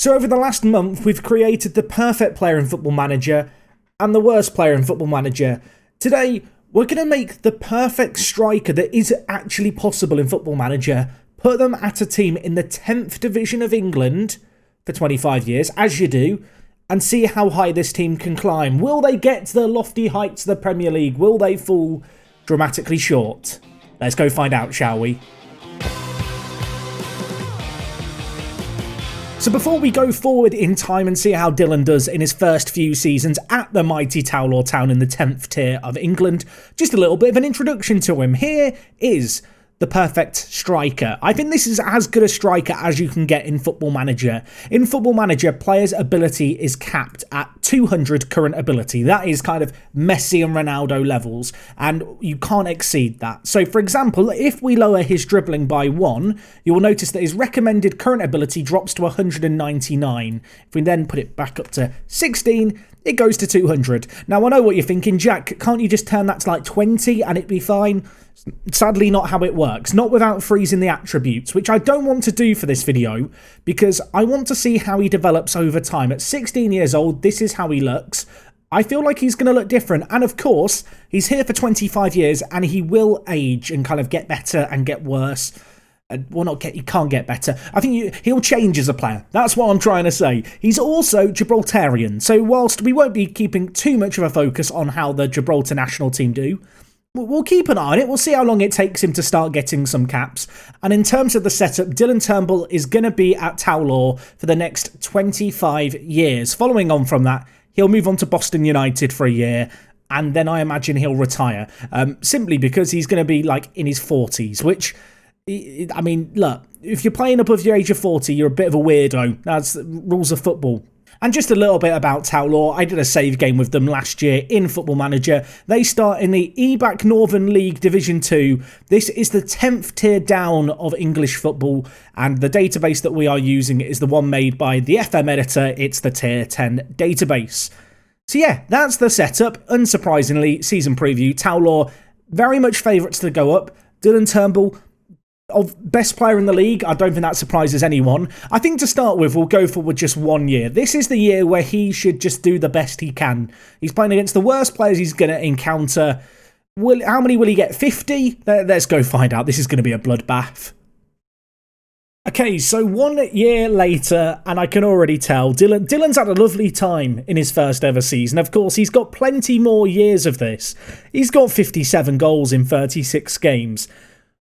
So over the last month, we've created the perfect player in Football Manager and the worst player in Football Manager. Today, we're going to make the perfect striker that is actually possible in Football Manager, put them at a team in the 10th Division of England for 25 years, as you do, and see how high this team can climb. Will they get to the lofty heights of the Premier League? Will they fall dramatically short? Let's go find out, shall we? So before we go forward in time and see how Dylan does in his first few seasons at the mighty Towler Town in the 10th tier of England, just a little bit of an introduction to him. Here is the perfect striker. I think this is as good a striker as you can get in Football Manager. In Football Manager, players' ability is capped at 200 current ability. That is kind of Messi and Ronaldo levels, and you can't exceed that. So, for example, if we lower his dribbling by 1, you will notice that his recommended current ability drops to 199. If we then put it back up to 16, it goes to 200. Now, I know what you're thinking, Jack, can't you just turn that to like 20 and it'd be fine? Sadly, not how it works. Not without freezing the attributes, which I don't want to do for this video because I want to see how he develops over time. At 16 years old, this is how he looks. I feel like he's going to look different. And of course, he's here for 25 years and he will age and kind of get better and get worse. He can't get better. I think he'll change as a player. That's what I'm trying to say. He's also Gibraltarian. So whilst we won't be keeping too much of a focus on how the Gibraltar national team do, we'll keep an eye on it. We'll see how long it takes him to start getting some caps. And in terms of the setup, Dylan Turnbull is going to be at Towler for the next 25 years. Following on from that, he'll move on to Boston United for a year. And then I imagine he'll retire. Simply because he's going to be like in his 40s, which, I mean, look, if you're playing above your age of 40, you're a bit of a weirdo. That's the rules of football. And just a little bit about Towler. I did a save game with them last year in Football Manager. They start in the EBAC Northern League Division 2. This is the 10th tier down of English football, and the database that we are using is the one made by the FM editor. It's the Tier 10 database. So yeah, that's the setup. Unsurprisingly, season preview, Towler, very much favourites to go up. Dylan Turnbull, of best player in the league, I don't think that surprises anyone. I think to start with, we'll go for just 1 year. This is the year where he should just do the best he can. He's playing against the worst players he's going to encounter. How many will he get? 50? Let's go find out. This is going to be a bloodbath. Okay, so 1 year later, and I can already tell, Dylan's had a lovely time in his first ever season. Of course, he's got plenty more years of this. He's got 57 goals in 36 games,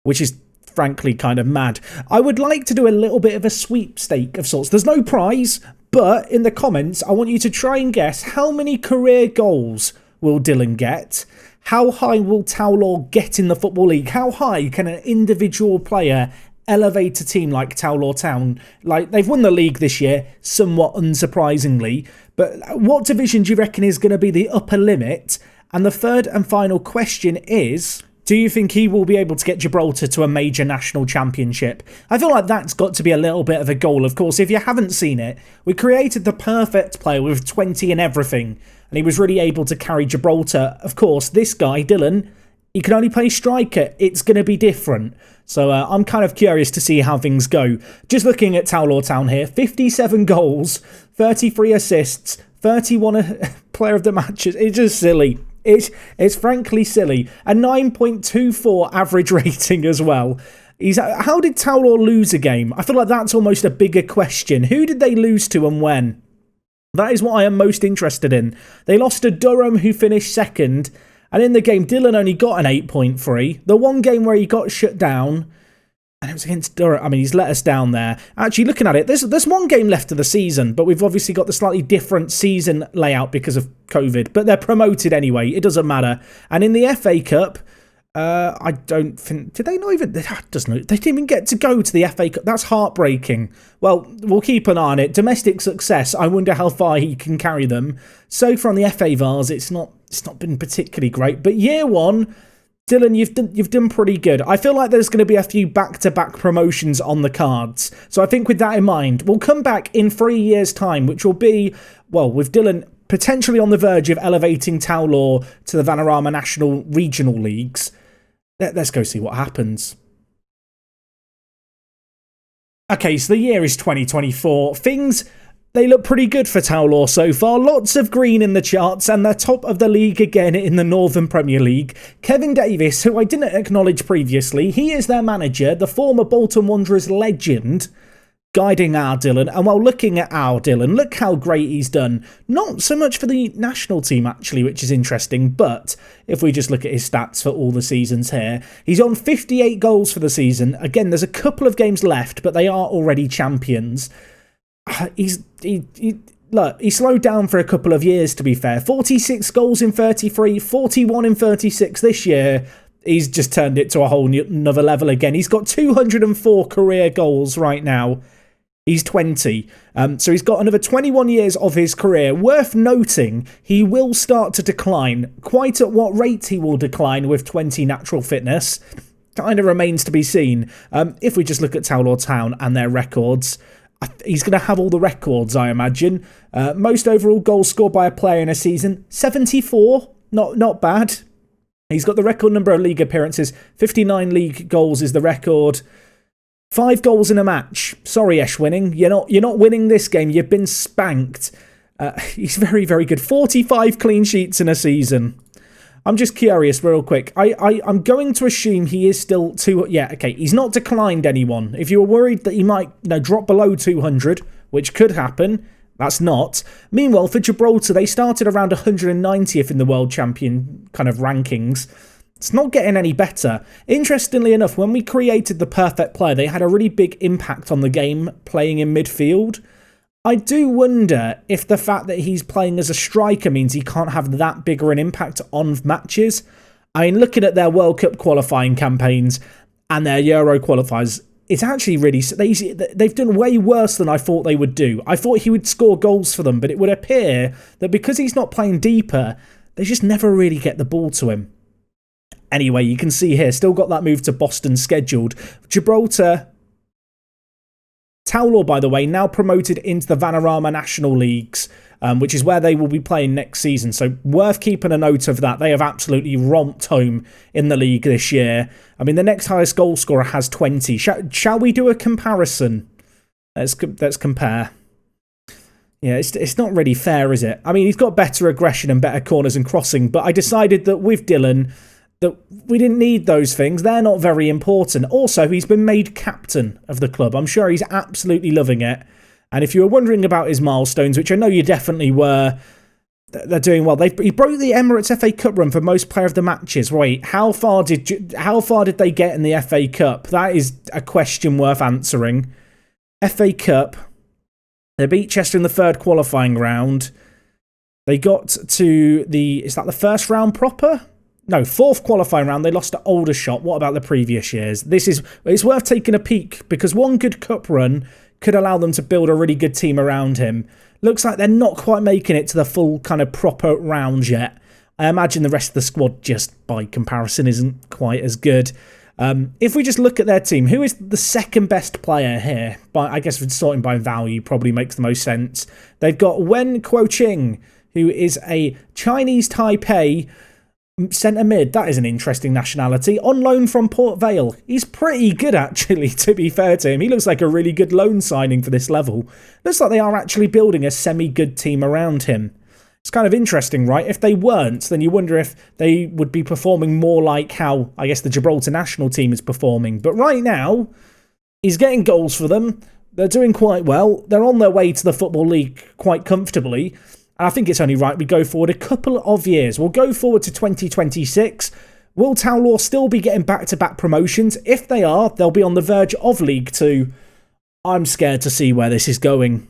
which is frankly kind of mad. I would like to do a little bit of a sweepstake of sorts. There's no prize, but in the comments, I want you to try and guess how many career goals will Dylan get? How high will Towler get in the Football League? How high can an individual player elevate a team like Towler Town? Like, they've won the league this year, somewhat unsurprisingly, but what division do you reckon is going to be the upper limit? And the third and final question is, do you think he will be able to get Gibraltar to a major national championship? I feel like that's got to be a little bit of a goal. Of course, if you haven't seen it, we created the perfect player with 20 and everything, and he was really able to carry Gibraltar. Of course, this guy, Dylan, he can only play striker. It's going to be different. So I'm kind of curious to see how things go. Just looking at Towler Town here, 57 goals, 33 assists, 31 player of the matches. It's just silly. It's frankly silly. A 9.24 average rating as well. How did Towler lose a game? I feel like that's almost a bigger question. Who did they lose to and when? That is what I am most interested in. They lost to Durham, who finished second. And in the game, Dylan only got an 8.3. The one game where he got shut down, and it was against Durham. I mean, he's let us down there. Actually, looking at it, there's one game left of the season, but we've obviously got the slightly different season layout because of COVID. But they're promoted anyway. It doesn't matter. And in the FA Cup, I don't think... Did they not even... They didn't even get to go to the FA Cup. That's heartbreaking. Well, we'll keep an eye on it. Domestic success, I wonder how far he can carry them. So far on the FA Vars, it's not been particularly great. But year one... Dylan, you've done pretty good. I feel like there's going to be a few back-to-back promotions on the cards. So I think with that in mind, we'll come back in 3 years' time, which will be, well, with Dylan potentially on the verge of elevating Towler to the Vanarama National Regional Leagues. Let's go see what happens. Okay, so the year is 2024. Things They look pretty good for Towlaw so far. Lots of green in the charts, and they're top of the league again in the Northern Premier League. Kevin Davies, who I didn't acknowledge previously, he is their manager, the former Bolton Wanderers legend, guiding our Dylan. And while looking at our Dylan, look how great he's done. Not so much for the national team, actually, which is interesting, but if we just look at his stats for all the seasons here, he's on 58 goals for the season. Again, there's a couple of games left, but they are already champions. He slowed down for a couple of years, to be fair. 46 goals in 33, 41 in 36 this year. He's just turned it to a whole another level again. He's got 204 career goals right now. He's 20. So he's got another 21 years of his career. Worth noting, he will start to decline. Quite at what rate he will decline with 20 natural fitness kind of remains to be seen. If we just look at Towlaw Town and their records, he's going to have all the records, I imagine. Most overall goals scored by a player in a season, 74. Not bad. He's got the record number of league appearances. 59 league goals is the record. 5 goals in a match. Sorry, Winning. You're not winning this game. You've been spanked. He's very, very good. 45 clean sheets in a season. I'm just curious, real quick. I'm going to assume he is still he's not declined anyone. If you were worried that he might drop below 200, which could happen, that's not. Meanwhile, for Gibraltar, they started around 190th in the world champion kind of rankings. It's not getting any better. Interestingly enough, when we created the perfect player, they had a really big impact on the game playing in midfield. I do wonder if the fact that he's playing as a striker means he can't have that bigger an impact on matches. I mean, looking at their World Cup qualifying campaigns and their Euro qualifiers, it's actually really... They've done way worse than I thought they would do. I thought he would score goals for them, but it would appear that because he's not playing deeper, they just never really get the ball to him. Anyway, you can see here, still got that move to Boston scheduled. Gibraltar, Towlaw, by the way, now promoted into the Vanarama National Leagues, which is where they will be playing next season. So worth keeping a note of that. They have absolutely romped home in the league this year. I mean, the next highest goal scorer has 20. Shall we do a comparison? Let's compare. Yeah, it's not really fair, is it? I mean, he's got better aggression and better corners and crossing, but I decided that with Dylan, that we didn't need those things. They're not very important. Also, he's been made captain of the club. I'm sure he's absolutely loving it. And if you were wondering about his milestones, which I know you definitely were, they're doing well. He broke the Emirates FA Cup run for most player of the matches. Wait, how far did they get in the FA Cup? That is a question worth answering. FA Cup. They beat Chester in the third qualifying round. They got to is that the first round proper? No, fourth qualifying round, they lost to Aldershot. What about the previous years? It's worth taking a peek because one good cup run could allow them to build a really good team around him. Looks like they're not quite making it to the full kind of proper round yet. I imagine the rest of the squad, just by comparison, isn't quite as good. If we just look at their team, who is the second best player here? I guess sorting by value probably makes the most sense. They've got Wen Kuo-ching, who is a Chinese Taipei centre mid. That is an interesting nationality. On loan from Port Vale. He's pretty good, actually, to be fair to him. He looks like a really good loan signing for this level. Looks like they are actually building a semi-good team around him. It's kind of interesting, right? If they weren't, then you wonder if they would be performing more like how, I guess, the Gibraltar national team is performing. But right now, he's getting goals for them. They're doing quite well. They're on their way to the Football League quite comfortably. And I think it's only right we go forward a couple of years. We'll go forward to 2026. Will Towlaw still be getting back-to-back promotions? If they are, they'll be on the verge of League 2. I'm scared to see where this is going.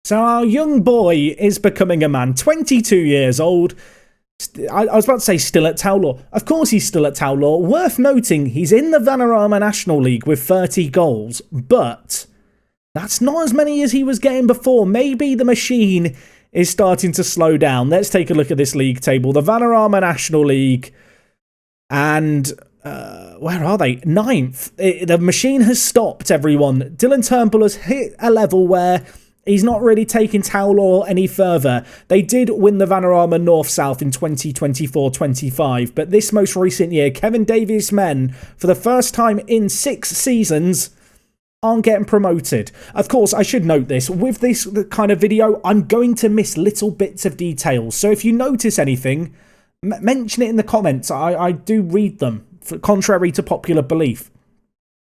So our young boy is becoming a man, 22 years old. I was about to say still at Towlaw. Of course he's still at Towlaw. Worth noting, he's in the Vanarama National League with 30 goals, but that's not as many as he was getting before. Maybe the machine is starting to slow down. Let's take a look at this league table. The Vanarama National League. And where are they? 9th. The machine has stopped, everyone. Dylan Turnbull has hit a level where he's not really taking Towlaw any further. They did win the Vanarama North-South in 2024-25. But this most recent year, Kevin Davies' men, for the first time in 6 seasons, aren't getting promoted. Of course, I should note this, with this kind of video, I'm going to miss little bits of details. So if you notice anything, mention it in the comments. I do read them, contrary to popular belief.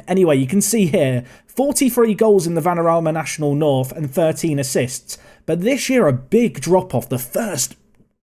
Anyway, you can see here, 43 goals in the Vanarama National North and 13 assists. But this year, a big drop-off, the first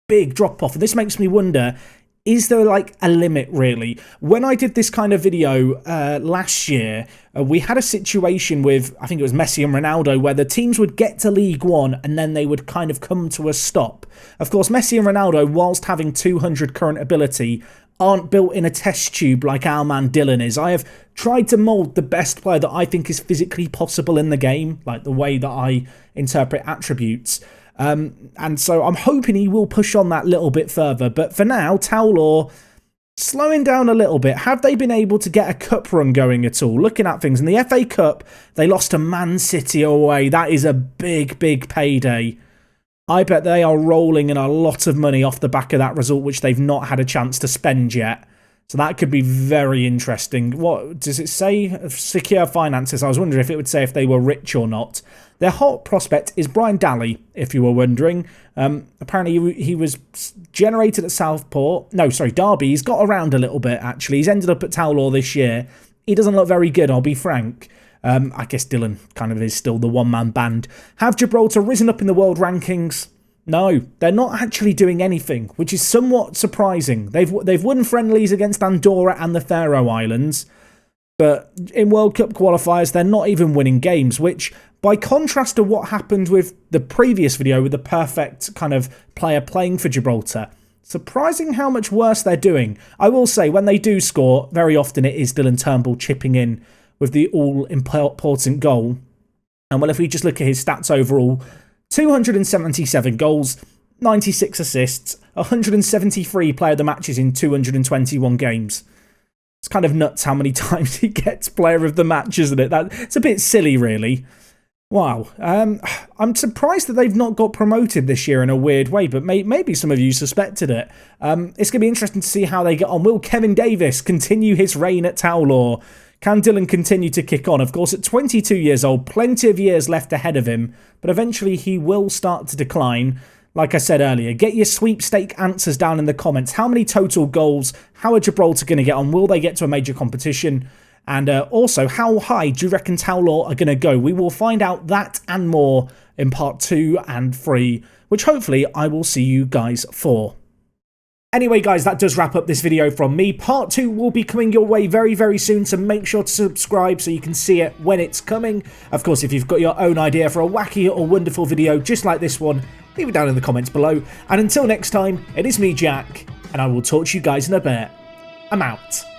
big drop-off. And this makes me wonder, is there like a limit really? When I did this kind of video last year, we had a situation with, I think it was Messi and Ronaldo, where the teams would get to League One and then they would kind of come to a stop. Of course, Messi and Ronaldo, whilst having 200 current ability, aren't built in a test tube like our man Dylan is. I have tried to mould the best player that I think is physically possible in the game, like the way that I interpret attributes. And so I'm hoping he will push on that little bit further. But for now, Towler slowing down a little bit. Have they been able to get a cup run going at all? Looking at things. In the FA Cup, they lost to Man City away. That is a big, big payday. I bet they are rolling in a lot of money off the back of that result, which they've not had a chance to spend yet. So that could be very interesting. What does it say? Secure finances. I was wondering if it would say if they were rich or not. Their hot prospect is Brian Daly, if you were wondering. Apparently he was generated at Derby. He's got around a little bit, actually. He's ended up at Towler this year. He doesn't look very good, I'll be frank. I guess Dylan kind of is still the one-man band. Have Gibraltar risen up in the world rankings? No, they're not actually doing anything, which is somewhat surprising. They've won friendlies against Andorra and the Faroe Islands, but in World Cup qualifiers, they're not even winning games, which, by contrast to what happened with the previous video with the perfect kind of player playing for Gibraltar, surprising how much worse they're doing. I will say, when they do score, very often it is Dylan Turnbull chipping in with the all-important goal. And well, if we just look at his stats overall, 277 goals, 96 assists, 173 player of the matches in 221 games. It's kind of nuts how many times he gets player of the match, isn't it? It's a bit silly, really. Wow. I'm surprised that they've not got promoted this year in a weird way, but maybe some of you suspected it. It's going to be interesting to see how they get on. Will Kevin Davies continue his reign at Towler? Can Dylan continue to kick on? Of course, at 22 years old, plenty of years left ahead of him, but eventually he will start to decline. Like I said earlier, get your sweepstake answers down in the comments. How many total goals? How are Gibraltar going to get on? Will they get to a major competition? And also, how high do you reckon Towler are going to go? We will find out that and more in part 2 and 3, which hopefully I will see you guys for. Anyway, guys, that does wrap up this video from me. Part 2 will be coming your way very, very soon, so make sure to subscribe so you can see it when it's coming. Of course, if you've got your own idea for a wacky or wonderful video just like this one, leave it down in the comments below. And until next time, it is me, Jack, and I will talk to you guys in a bit. I'm out.